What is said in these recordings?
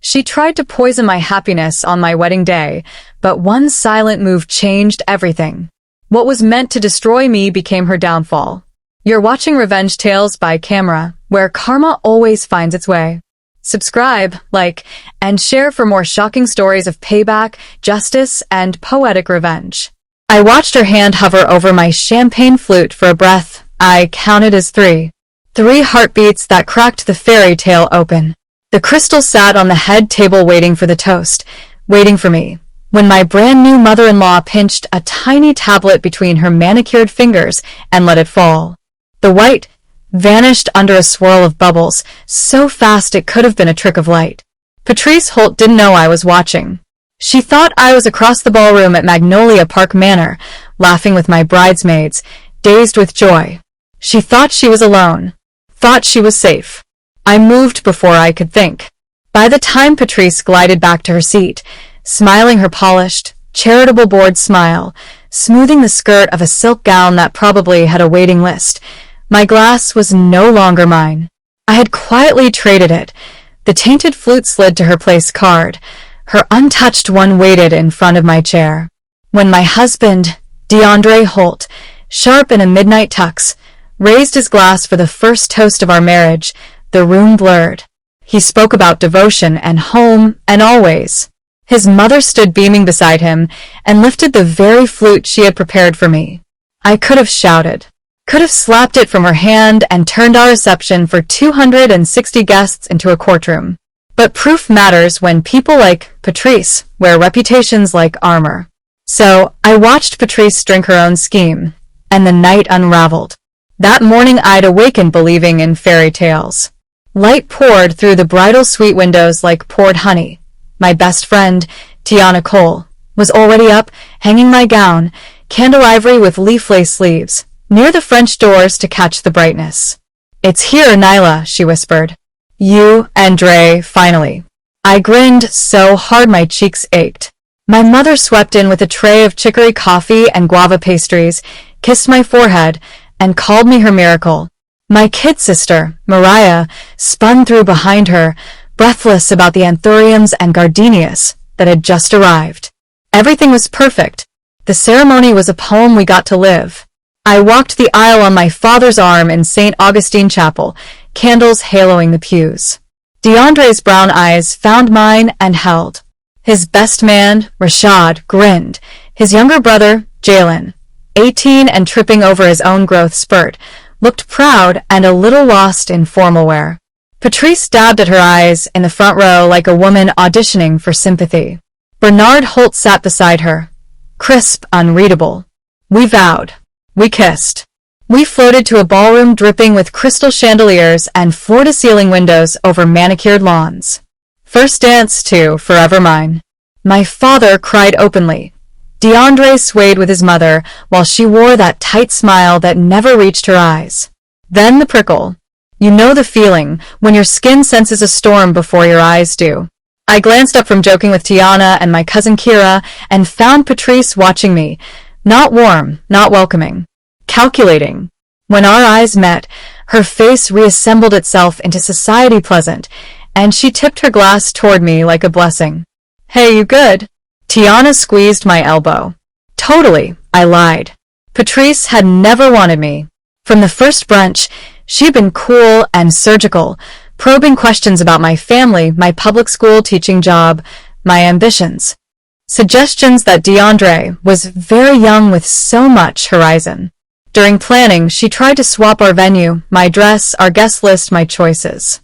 She tried to poison my happiness on my wedding day, but one silent move changed everything. What was meant to destroy me became her downfall. You're watching Revenge Tales by Camera, where karma always finds its way. Subscribe, like, and share for more shocking stories of payback, justice, and poetic revenge. I watched her hand hover over my champagne flute for a breath I counted as 3. 3 heartbeats that cracked the fairy tale open. The crystal sat on the head table waiting for the toast, waiting for me, when my brand new mother-in-law pinched a tiny tablet between her manicured fingers and let it fall. The white vanished under a swirl of bubbles, so fast it could have been a trick of light. Patrice Holt didn't know I was watching. She thought I was across the ballroom at Magnolia Park Manor, laughing with my bridesmaids, dazed with joy. She thought she was alone, thought she was safe. I moved before I could think. By the time Patrice glided back to her seat, smiling her polished, charitable bored smile, smoothing the skirt of a silk gown that probably had a waiting list, my glass was no longer mine. I had quietly traded it. The tainted flute slid to her place card. Her untouched one waited in front of my chair. When my husband, DeAndre Holt, sharp in a midnight tux, raised his glass for the first toast of our marriage, the room blurred. He spoke about devotion and home and always. His mother stood beaming beside him and lifted the very flute she had prepared for me. I could have shouted, could have slapped it from her hand and turned our reception for 260 guests into a courtroom. But proof matters when people like Patrice wear reputations like armor. So I watched Patrice drink her own scheme, and the night unraveled. That morning I'd awakened believing in fairy tales. Light poured through the bridal suite windows like poured honey. My best friend, Tiana Cole, was already up, hanging my gown, candle ivory with leaf lace sleeves, near the French doors to catch the brightness. "It's here, Nyla," she whispered. "You and Dre, finally." I grinned so hard my cheeks ached. My mother swept in with a tray of chicory coffee and guava pastries, kissed my forehead, and called me her miracle. My kid sister, Mariah, spun through behind her, breathless about the anthuriums and gardenias that had just arrived. Everything was perfect. The ceremony was a poem we got to live. I walked the aisle on my father's arm in St. Augustine Chapel, candles haloing the pews. DeAndre's brown eyes found mine and held. His best man, Rashad, grinned. His younger brother, Jalen, 18 and tripping over his own growth spurt, looked proud and a little lost in formal wear. Patrice dabbed at her eyes in the front row like a woman auditioning for sympathy. Bernard Holt sat beside her, crisp, unreadable. We vowed. We kissed. We floated to a ballroom dripping with crystal chandeliers and floor-to-ceiling windows over manicured lawns. First dance to Forever Mine. My father cried openly. DeAndre swayed with his mother while she wore that tight smile that never reached her eyes. Then the prickle. You know the feeling when your skin senses a storm before your eyes do. I glanced up from joking with Tiana and my cousin Kira and found Patrice watching me, not warm, not welcoming, calculating. When our eyes met, her face reassembled itself into society pleasant, and she tipped her glass toward me like a blessing. "Hey, you good?" Tiana squeezed my elbow. "Totally," I lied. Patrice had never wanted me. From the first brunch, she'd been cool and surgical, probing questions about my family, my public school teaching job, my ambitions. Suggestions that DeAndre was very young with so much horizon. During planning, she tried to swap our venue, my dress, our guest list, my choices.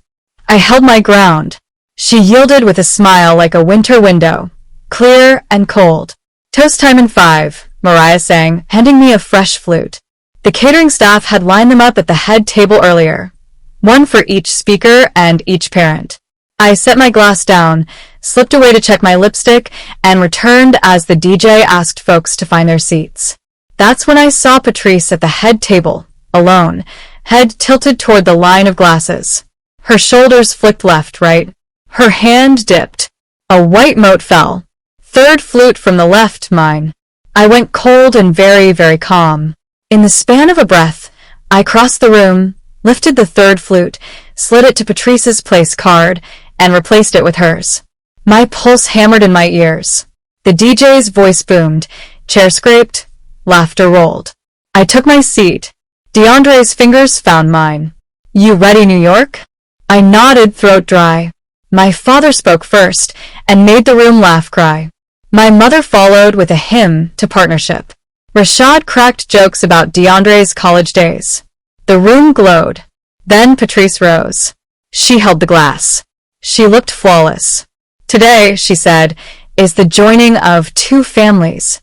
I held my ground. She yielded with a smile like a winter window, clear and cold. "Toast time in 5, Mariah sang, handing me a fresh flute. The catering staff had lined them up at the head table earlier, one for each speaker and each parent. I set my glass down, slipped away to check my lipstick, and returned as the DJ asked folks to find their seats. That's when I saw Patrice at the head table, alone, head tilted toward the line of glasses. Her shoulders flicked left, right. Her hand dipped. A white mote fell. Third flute from the left, mine. I went cold and very, very calm. In the span of a breath, I crossed the room, lifted the third flute, slid it to Patrice's place card, and replaced it with hers. My pulse hammered in my ears. The DJ's voice boomed, chair scraped, laughter rolled. I took my seat. DeAndre's fingers found mine. You ready, New York? I nodded, throat dry. My father spoke first and made the room laugh cry. My mother followed with a hymn to partnership. Rashad cracked jokes about DeAndre's college days. The room glowed. Then Patrice rose. She held the glass. She looked flawless. Today, she said, is the joining of two families.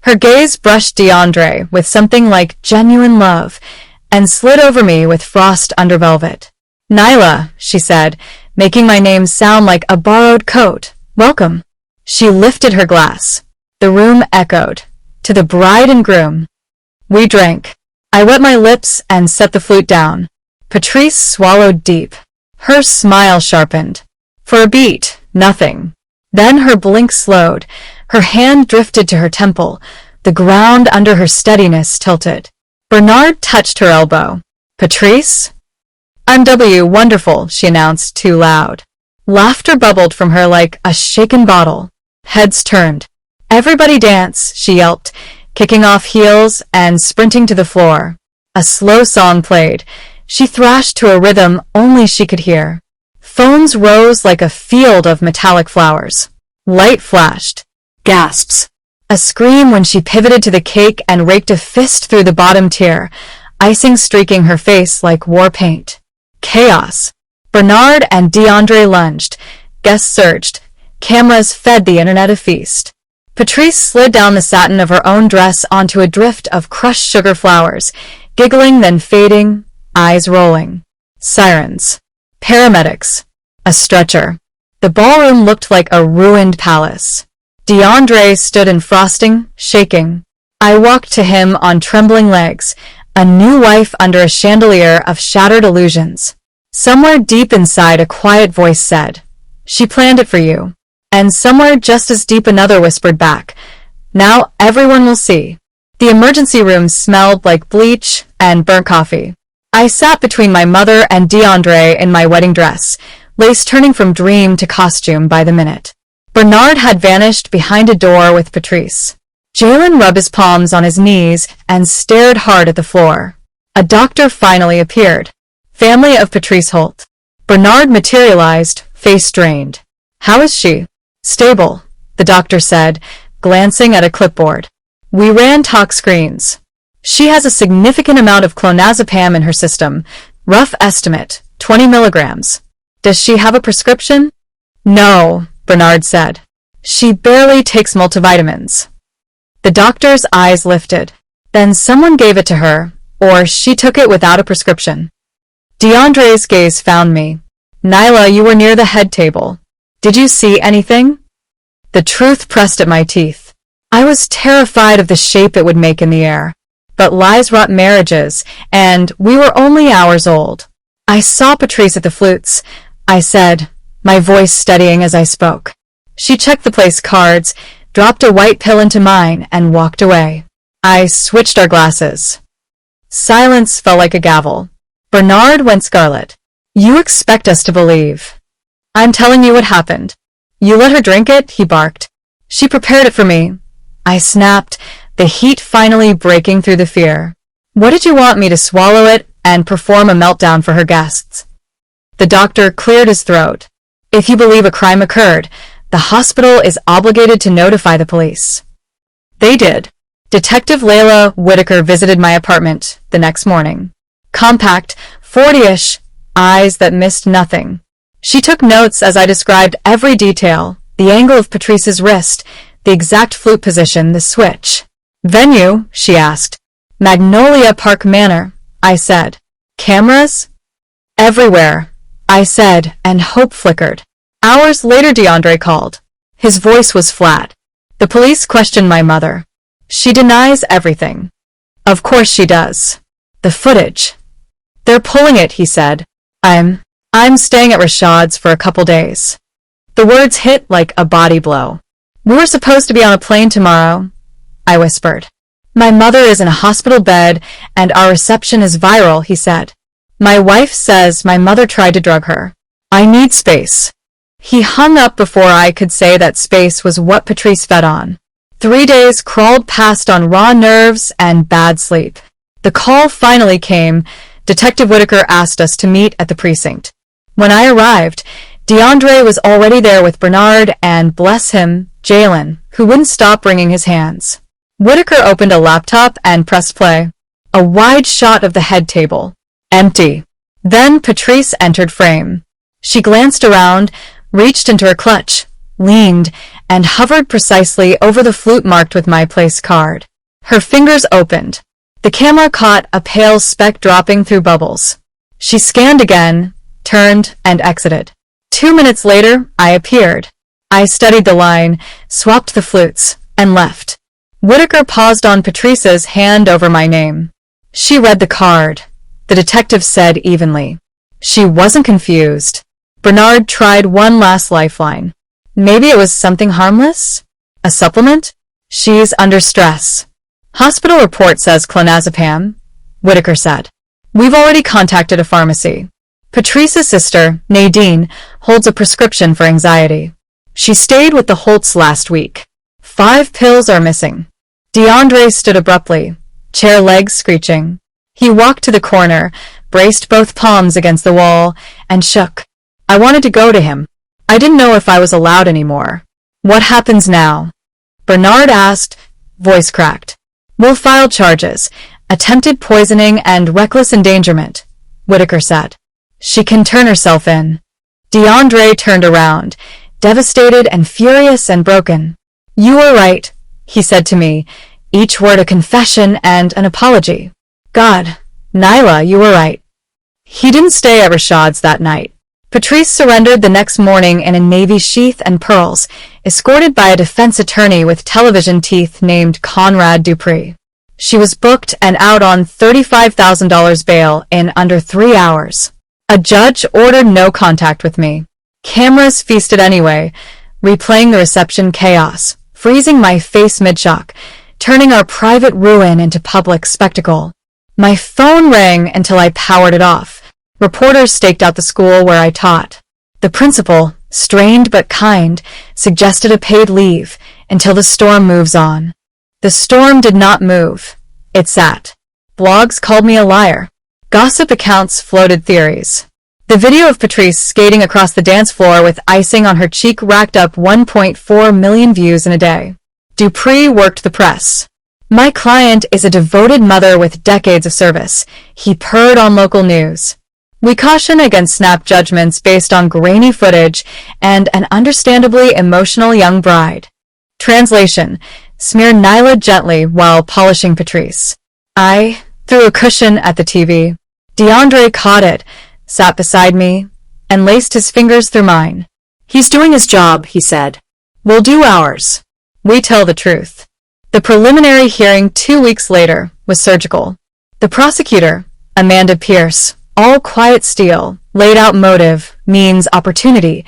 Her gaze brushed DeAndre with something like genuine love and slid over me with frost under velvet. Nyla, she said, making my name sound like a borrowed coat. Welcome. She lifted her glass. The room echoed. To the bride and groom. We drank. I wet my lips and set the flute down. Patrice swallowed deep. Her smile sharpened. For a beat, nothing. Then her blink slowed. Her hand drifted to her temple. The ground under her steadiness tilted. Bernard touched her elbow. Patrice? I'm wonderful, she announced too loud. Laughter bubbled from her like a shaken bottle. Heads turned. Everybody dance, she yelped, kicking off heels and sprinting to the floor. A slow song played. She thrashed to a rhythm only she could hear. Phones rose like a field of metallic flowers. Light flashed. Gasps. A scream when she pivoted to the cake and raked a fist through the bottom tier, icing streaking her face like war paint. Chaos. Bernard and DeAndre lunged. Guests surged. Cameras fed the internet a feast. Patrice slid down the satin of her own dress onto a drift of crushed sugar flowers, giggling then fading, eyes rolling. Sirens. Paramedics. A stretcher. The ballroom looked like a ruined palace. DeAndre stood in frosting, shaking. I walked to him on trembling legs, a new wife under a chandelier of shattered illusions. Somewhere deep inside a quiet voice said, "She planned it for you." And somewhere just as deep another whispered back, "Now everyone will see." The emergency room smelled like bleach and burnt coffee. I sat between my mother and DeAndre in my wedding dress, lace turning from dream to costume by the minute. Bernard had vanished behind a door with Patrice. Jalen rubbed his palms on his knees and stared hard at the floor. A doctor finally appeared. Family of Patrice Holt. Bernard materialized, face drained. How is she? Stable, the doctor said, glancing at a clipboard. We ran talk screens. She has a significant amount of clonazepam in her system. Rough estimate, 20 milligrams. Does she have a prescription? No, Bernard said. She barely takes multivitamins. The doctor's eyes lifted. Then someone gave it to her, or she took it without a prescription. DeAndre's gaze found me. Nyla, you were near the head table. Did you see anything? The truth pressed at my teeth. I was terrified of the shape it would make in the air. But lies wrought marriages, and we were only hours old. I saw Patrice at the flutes, I said, my voice steadying as I spoke. She checked the place cards, dropped a white pill into mine, and walked away. I switched our glasses. Silence fell like a gavel. Bernard went scarlet. You expect us to believe. I'm telling you what happened. You let her drink it, he barked. She prepared it for me. I snapped, the heat finally breaking through the fear. What did you want me to swallow it and perform a meltdown for her guests? The doctor cleared his throat. If you believe a crime occurred, the hospital is obligated to notify the police. They did. Detective Layla Whitaker visited my apartment the next morning. Compact, 40-ish, eyes that missed nothing. She took notes as I described every detail, the angle of Patrice's wrist, the exact flute position, the switch. Venue, she asked. Magnolia Park Manor, I said. Cameras? Everywhere, I said, and hope flickered. Hours later DeAndre called. His voice was flat. The police questioned my mother. She denies everything. Of course she does. The footage. They're pulling it, he said. I'm staying at Rashad's for a couple days. The words hit like a body blow. We were supposed to be on a plane tomorrow, I whispered. My mother is in a hospital bed and our reception is viral, he said. My wife says my mother tried to drug her. I need space. He hung up before I could say that space was what Patrice fed on. 3 days crawled past on raw nerves and bad sleep. The call finally came. Detective Whitaker asked us to meet at the precinct. When I arrived, DeAndre was already there with Bernard and, bless him, Jalen, who wouldn't stop wringing his hands. Whitaker opened a laptop and pressed play. A wide shot of the head table. Empty. Then Patrice entered frame. She glanced around, reached into her clutch, leaned, and hovered precisely over the flute marked with my place card. Her fingers opened. The camera caught a pale speck dropping through bubbles. She scanned again, turned, and exited. 2 minutes later, I appeared. I studied the line, swapped the flutes, and left. Whitaker paused on Patrice's hand over my name. She read the card. The detective said evenly. She wasn't confused. Bernard tried one last lifeline. Maybe it was something harmless? A supplement? She's under stress. Hospital report says clonazepam, Whitaker said. We've already contacted a pharmacy. Patrice's sister, Nadine, holds a prescription for anxiety. She stayed with the Holtz last week. 5 pills are missing. DeAndre stood abruptly, chair legs screeching. He walked to the corner, braced both palms against the wall, and shook. I wanted to go to him. I didn't know if I was allowed anymore. What happens now? Bernard asked, voice cracked. We'll file charges, attempted poisoning and reckless endangerment, Whitaker said. She can turn herself in. DeAndre turned around, devastated and furious and broken. You were right, he said to me, each word a confession and an apology. God, Nyla, you were right. He didn't stay at Rashad's that night. Patrice surrendered the next morning in a navy sheath and pearls, escorted by a defense attorney with television teeth named Conrad Dupree. She was booked and out on $35,000 bail in under 3 hours. A judge ordered no contact with me. Cameras feasted anyway, replaying the reception chaos, freezing my face mid-shock, turning our private ruin into public spectacle. My phone rang until I powered it off. Reporters staked out the school where I taught. The principal, strained but kind, suggested a paid leave until the storm moves on. The storm did not move. It sat. Blogs called me a liar. Gossip accounts floated theories. The video of Patrice skating across the dance floor with icing on her cheek racked up 1.4 million views in a day. Dupree worked the press. My client is a devoted mother with decades of service, he purred on local news. We caution against snap judgments based on grainy footage and an understandably emotional young bride. Translation: smear Nyla gently while polishing Patrice. I threw a cushion at the TV. DeAndre caught it, sat beside me, and laced his fingers through mine. He's doing his job, he said. We'll do ours. We tell the truth. The preliminary hearing 2 weeks later was surgical. The prosecutor, Amanda Pierce, all quiet steel, laid out motive, means, opportunity,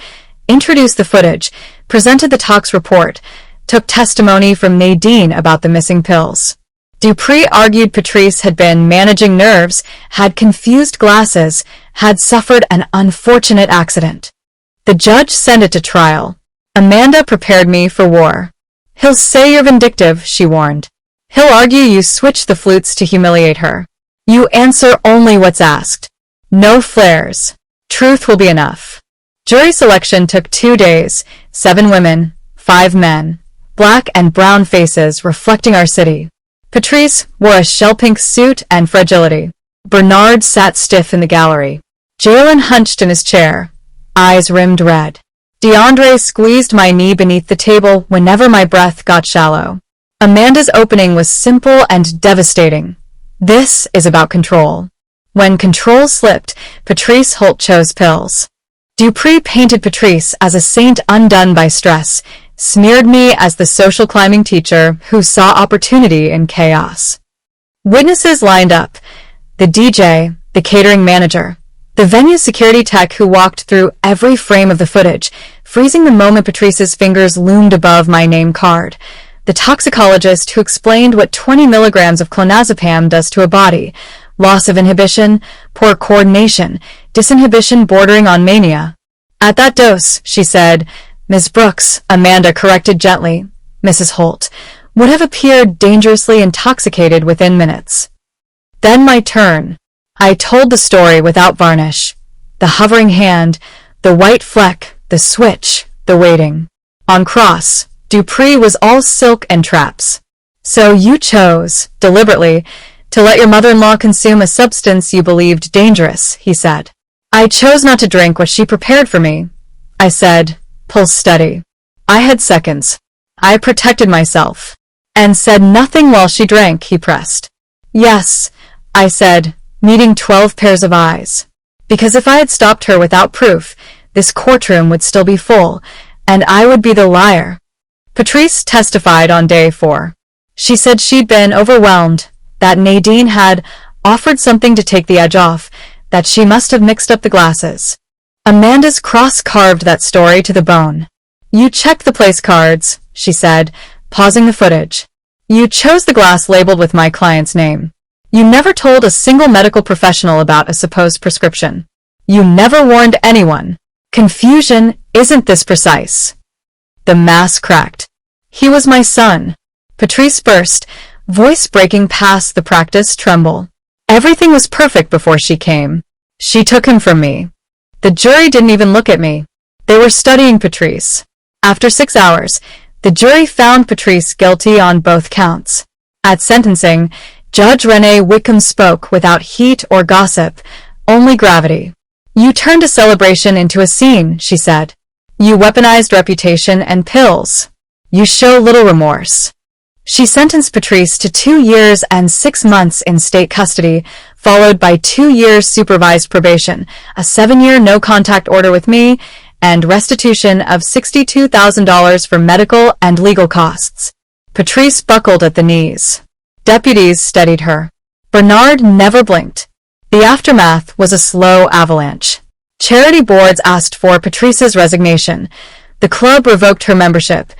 introduced the footage, presented the tox report, took testimony from Nadine about the missing pills. Dupree argued Patrice had been managing nerves, had confused glasses, had suffered an unfortunate accident. The judge sent it to trial. Amanda prepared me for war. He'll say you're vindictive, she warned. He'll argue you switched the flutes to humiliate her. You answer only what's asked. No flares. Truth will be enough. Jury selection took 2 days, 7 women, 5 men, black and brown faces reflecting our city. Patrice wore a shell-pink suit and fragility. Bernard sat stiff in the gallery. Jalen hunched in his chair, eyes rimmed red. DeAndre squeezed my knee beneath the table whenever my breath got shallow. Amanda's opening was simple and devastating. This is about control. When control slipped, Patrice Holt chose pills. Dupree painted Patrice as a saint undone by stress, smeared me as the social climbing teacher who saw opportunity in chaos. Witnesses lined up. The DJ, the catering manager, the venue security tech who walked through every frame of the footage, freezing the moment Patrice's fingers loomed above my name card. The toxicologist who explained what 20 milligrams of clonazepam does to a body. Loss of inhibition, poor coordination, disinhibition bordering on mania. At that dose, she said, Miss Brooks, Amanda corrected gently, Mrs. Holt, would have appeared dangerously intoxicated within minutes. Then my turn. I told the story without varnish. The hovering hand, the white fleck, the switch, the waiting. On cross, Dupree was all silk and traps. So you chose, deliberately, to let your mother-in-law consume a substance you believed dangerous, he said. I chose not to drink what she prepared for me. I said, pulse steady. I had seconds. I protected myself. And said nothing while she drank, he pressed. Yes, I said, meeting 12 pairs of eyes. Because if I had stopped her without proof, this courtroom would still be full, and I would be the liar. Patrice testified on day 4. She said she'd been overwhelmed, that Nadine had offered something to take the edge off, that she must have mixed up the glasses. Amanda's cross-carved that story to the bone. You checked the place cards, she said, pausing the footage. You chose the glass labeled with my client's name. You never told a single medical professional about a supposed prescription. You never warned anyone. Confusion isn't this precise. The mask cracked. He was my son. Patrice burst, voice breaking past the practiced tremble. Everything was perfect before she came. She took him from me. The jury didn't even look at me. They were studying Patrice. After 6 hours, the jury found Patrice guilty on both counts. At sentencing, Judge Renee Wickham spoke without heat or gossip, only gravity. You turned a celebration into a scene, she said. You weaponized reputation and pills. You show little remorse. She sentenced Patrice to 2 years and 6 months in state custody, followed by 2 years supervised probation, a 7-year no-contact order with me, and restitution of $62,000 for medical and legal costs. Patrice buckled at the knees. Deputies steadied her. Bernard never blinked. The aftermath was a slow avalanche. Charity boards asked for Patrice's resignation. The club revoked her membership.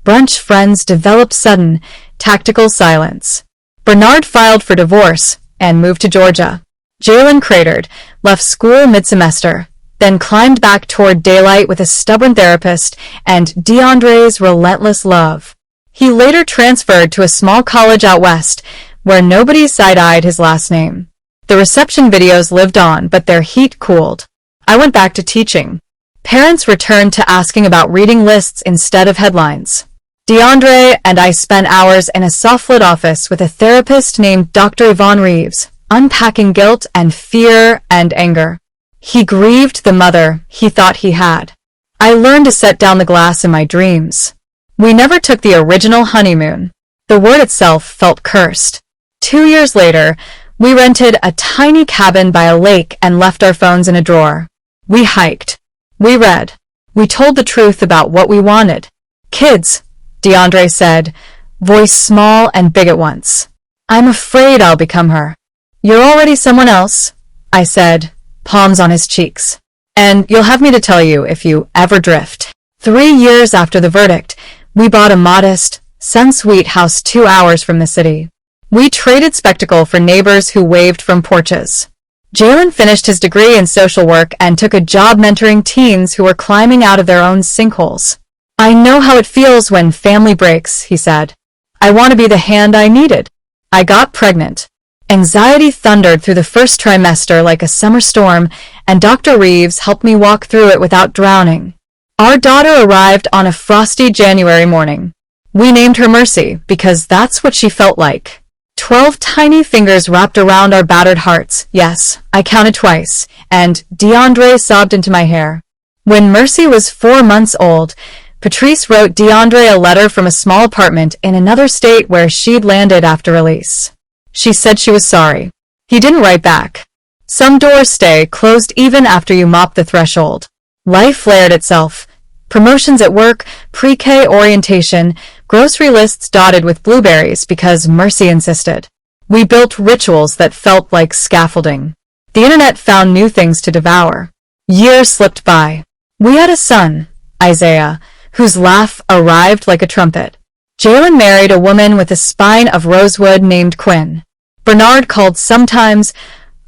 Brunch friends developed sudden, tactical silence. Bernard filed for divorce and moved to Georgia. Jalen cratered, left school mid-semester, then climbed back toward daylight with a stubborn therapist and DeAndre's relentless love. He later transferred to a small college out west, where nobody side-eyed his last name. The reception videos lived on, but their heat cooled. I went back to teaching. Parents returned to asking about reading lists instead of headlines. DeAndre and I spent hours in a soft-lit office with a therapist named Dr. Yvonne Reeves, unpacking guilt and fear and anger. He grieved the mother he thought he had. I learned to set down the glass in my dreams. We never took the original honeymoon. The word itself felt cursed. 2 years later, we rented a tiny cabin by a lake and left our phones in a drawer. We hiked. We read. We told the truth about what we wanted. Kids, DeAndre said, voice small and big at once. I'm afraid I'll become her. You're already someone else, I said, palms on his cheeks. And you'll have me to tell you if you ever drift. 3 years after the verdict, we bought a modest, sun-sweet house 2 hours from the city. We traded spectacle for neighbors who waved from porches. Jalen finished his degree in social work and took a job mentoring teens who were climbing out of their own sinkholes. I know how it feels when family breaks, he said. I want to be the hand I needed. I got pregnant. Anxiety thundered through the first trimester like a summer storm, and Dr. Reeves helped me walk through it without drowning. Our daughter arrived on a frosty January morning. We named her Mercy because that's what she felt like. 12 tiny fingers wrapped around our battered hearts. Yes, I counted twice, and DeAndre sobbed into my hair. When Mercy was 4 months old, Patrice wrote DeAndre a letter from a small apartment in another state where she'd landed after release. She said she was sorry. He didn't write back. Some doors stay closed even after you mop the threshold. Life layered itself. Promotions at work, pre-K orientation, grocery lists dotted with blueberries because Mercy insisted. We built rituals that felt like scaffolding. The internet found new things to devour. Years slipped by. We had a son, Isaiah, whose laugh arrived like a trumpet. Jalen married a woman with a spine of rosewood named Quinn. Bernard called sometimes,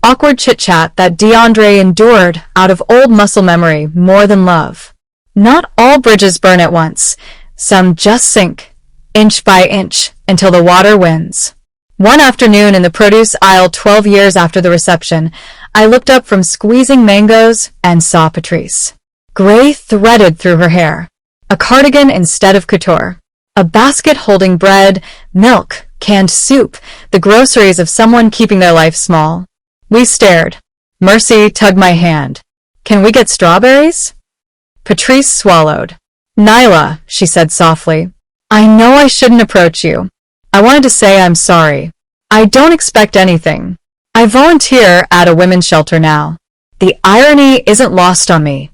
awkward chit-chat that DeAndre endured out of old muscle memory more than love. Not all bridges burn at once. Some just sink, inch by inch, until the water wins. One afternoon in the produce aisle 12 years after the reception, I looked up from squeezing mangoes and saw Patrice. Gray threaded through her hair. A cardigan instead of couture. A basket holding bread, milk, canned soup, the groceries of someone keeping their life small. We stared. Mercy tugged my hand. Can we get strawberries? Patrice swallowed. Nyla, she said softly. I know I shouldn't approach you. I wanted to say I'm sorry. I don't expect anything. I volunteer at a women's shelter now. The irony isn't lost on me.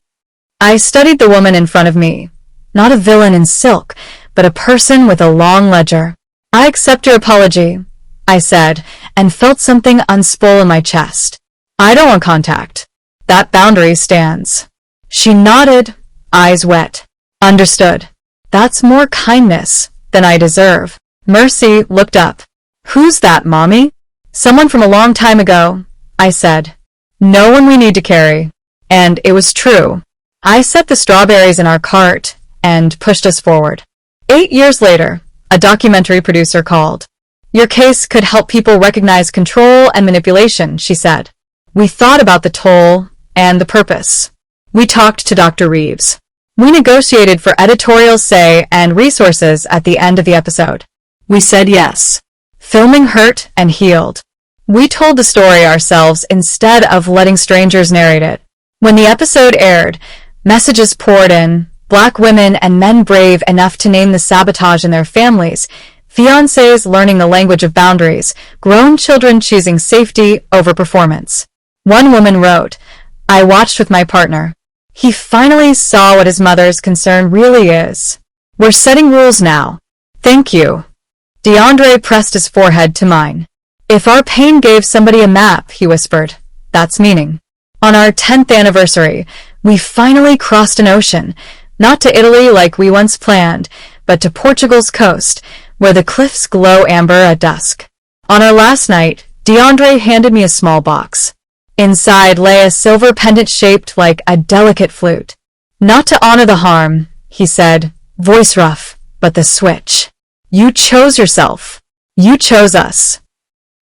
I studied the woman in front of me. Not a villain in silk, but a person with a long ledger. I accept your apology, I said, and felt something unspool in my chest. I don't want contact. That boundary stands. She nodded, eyes wet. Understood. That's more kindness than I deserve. Mercy looked up. Who's that, Mommy? Someone from a long time ago, I said. No one we need to carry. And it was true. I set the strawberries in our cart and pushed us forward. 8 years later, a documentary producer called. Your case could help people recognize control and manipulation, she said. We thought about the toll and the purpose. We talked to Dr. Reeves. We negotiated for editorial say and resources at the end of the episode. We said yes. Filming hurt and healed. We told the story ourselves instead of letting strangers narrate it. When the episode aired, messages poured in, Black women and men brave enough to name the sabotage in their families, fiancés learning the language of boundaries, grown children choosing safety over performance. One woman wrote, I watched with my partner. He finally saw what his mother's concern really is. We're setting rules now. Thank you. DeAndre pressed his forehead to mine. If our pain gave somebody a map, he whispered, that's meaning. On our 10th anniversary, we finally crossed an ocean, not to Italy like we once planned, but to Portugal's coast, where the cliffs glow amber at dusk. On our last night, DeAndre handed me a small box. Inside lay a silver pendant shaped like a delicate flute. Not to honor the harm, he said, voice rough, but the switch. You chose yourself. You chose us.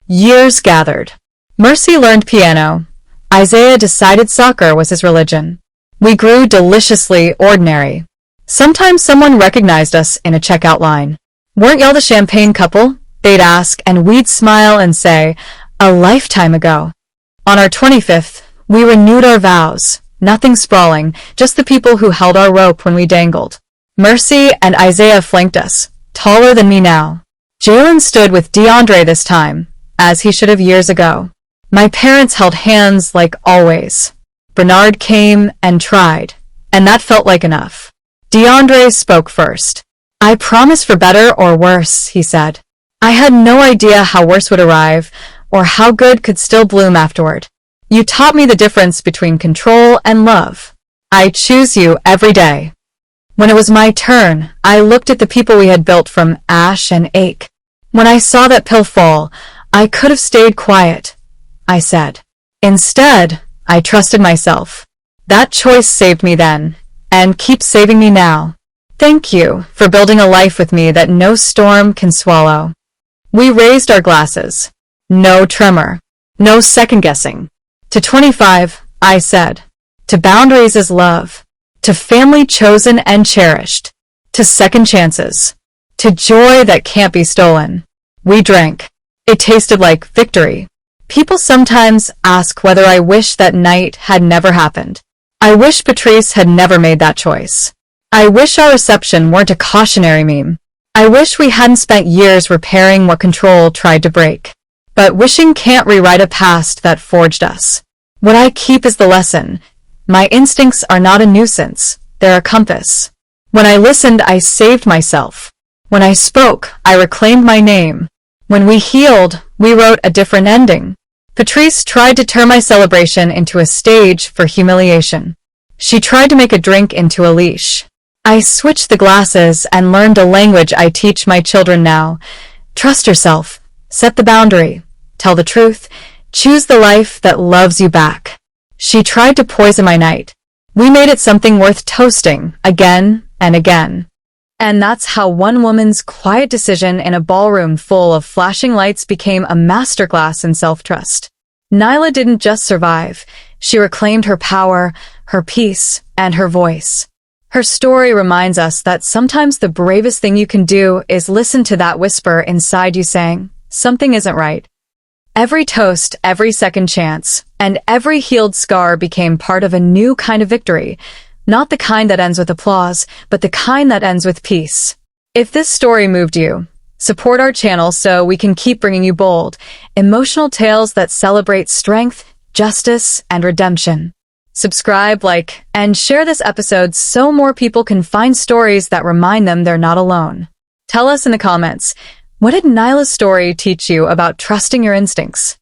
Years gathered. Mercy learned piano. Isaiah decided soccer was his religion. We grew deliciously ordinary. Sometimes someone recognized us in a checkout line. Weren't y'all the champagne couple? They'd ask, and we'd smile and say, a lifetime ago. On our 25th, we renewed our vows. Nothing sprawling, just the people who held our rope when we dangled. Mercy and Isaiah flanked us, taller than me now. Jalen stood with DeAndre this time, as he should have years ago. My parents held hands like always. Bernard came and tried, and that felt like enough. DeAndre spoke first. I promise for better or worse, he said. I had no idea how worse would arrive, or how good could still bloom afterward. You taught me the difference between control and love. I choose you every day. When it was my turn, I looked at the people we had built from ash and ache. When I saw that pill fall, I could have stayed quiet, I said. Instead, I trusted myself. That choice saved me then, and keeps saving me now. Thank you for building a life with me that no storm can swallow. We raised our glasses. No tremor. No second-guessing. To 25, I said. To boundaries is love. To family chosen and cherished. To second chances. To joy that can't be stolen. We drank. It tasted like victory. People sometimes ask whether I wish that night had never happened. I wish Patrice had never made that choice. I wish our reception weren't a cautionary meme. I wish we hadn't spent years repairing what control tried to break. But wishing can't rewrite a past that forged us. What I keep is the lesson. My instincts are not a nuisance. They're a compass. When I listened, I saved myself. When I spoke, I reclaimed my name. When we healed, we wrote a different ending. Patrice tried to turn my celebration into a stage for humiliation. She tried to make a drink into a leash. I switched the glasses and learned a language I teach my children now. Trust yourself. Set the boundary. Tell the truth. Choose the life that loves you back. She tried to poison my night. We made it something worth toasting, again and again. And that's how one woman's quiet decision in a ballroom full of flashing lights became a masterclass in self-trust. Nyla didn't just survive. She reclaimed her power, her peace, and her voice. Her story reminds us that sometimes the bravest thing you can do is listen to that whisper inside you saying, something isn't right. Every toast, every second chance, and every healed scar became part of a new kind of victory. Not the kind that ends with applause, but the kind that ends with peace. If this story moved you, support our channel so we can keep bringing you bold, emotional tales that celebrate strength, justice, and redemption. Subscribe, like, and share this episode so more people can find stories that remind them they're not alone. Tell us in the comments, what did Nyla's story teach you about trusting your instincts?